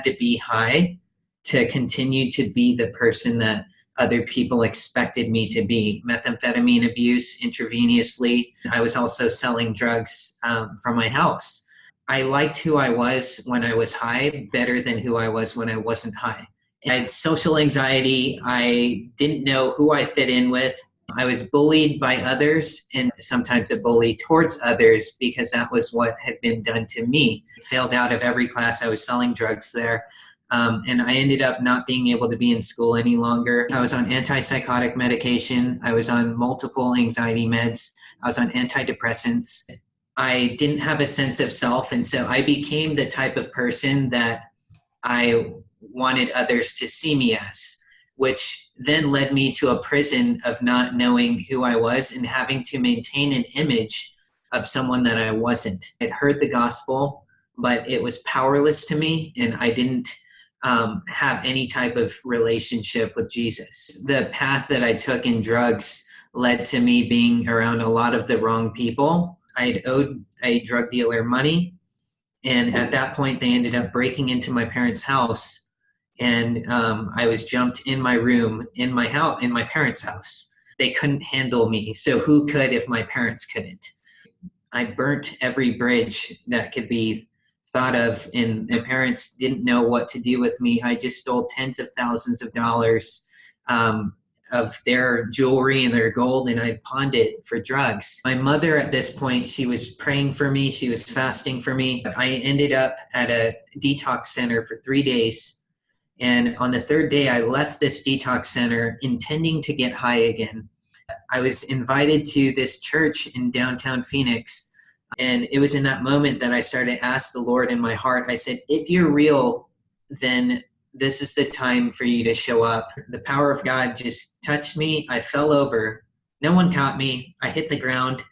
had to be high to continue to be the person that other people expected me to be. Methamphetamine abuse intravenously. I was also selling drugs from my house. I liked who I was when I was high better than who I was when I wasn't high. I had social anxiety. I didn't know who I fit in with. I was bullied by others and sometimes a bully towards others because that was what had been done to me. I failed out of every class. I was selling drugs there. And I ended up not being able to be in school any longer. I was on antipsychotic medication. I was on multiple anxiety meds. I was on antidepressants. I didn't have a sense of self. And so I became the type of person that I wanted others to see me as, which then led me to a prison of not knowing who I was and having to maintain an image of someone that I wasn't. I'd heard the gospel, but it was powerless to me, and I didn't have any type of relationship with Jesus. The path that I took in drugs led to me being around a lot of the wrong people. I had owed a drug dealer money, and at that point they ended up breaking into my parents' house, and I was jumped in my room in my house, in my parents' house. They couldn't handle me, so who could if my parents couldn't? I burnt every bridge that could be thought of, and my parents didn't know what to do with me. I just stole tens of thousands of dollars of their jewelry and their gold, and I pawned it for drugs. My mother at this point, she was praying for me. She was fasting for me. I ended up at a detox center for 3 days. And on the third day, I left this detox center intending to get high again. I was invited to this church in downtown Phoenix. And it was in that moment that I started to ask the Lord in my heart. I said, if you're real, then this is the time for you to show up. The power of God just touched me. I fell over. No one caught me. I hit the ground.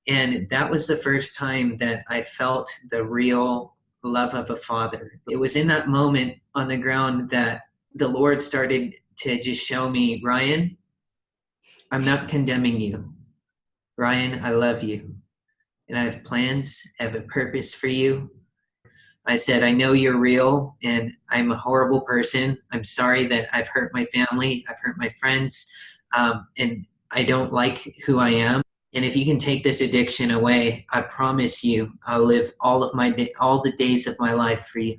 And that was the first time that I felt the real love of a father. It was in that moment on the ground that the Lord started to just show me, Ryan, I'm not condemning you. Ryan, I love you. And I have plans, I have a purpose for you. I said, I know you're real, and I'm a horrible person. I'm sorry that I've hurt my family, I've hurt my friends, and I don't like who I am. And if you can take this addiction away, I promise you, I'll live all the days of my life for you.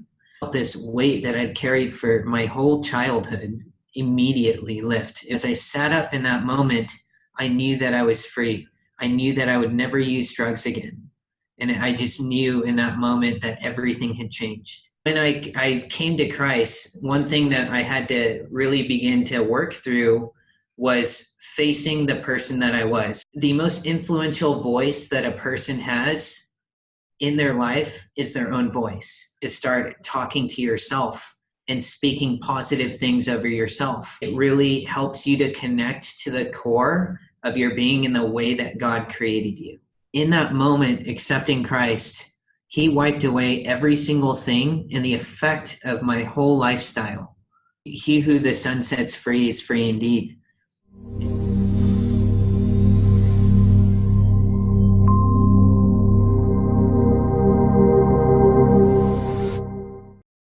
This weight that I'd carried for my whole childhood immediately lift. As I sat up in that moment, I knew that I was free. I knew that I would never use drugs again. And I just knew in that moment that everything had changed. When I came to Christ, one thing that I had to really begin to work through was facing the person that I was. The most influential voice that a person has in their life is their own voice. To start talking to yourself and speaking positive things over yourself. It really helps you to connect to the core of your being in the way that God created you. In that moment, accepting Christ, he wiped away every single thing and the effect of my whole lifestyle. He who the Son sets free is free indeed.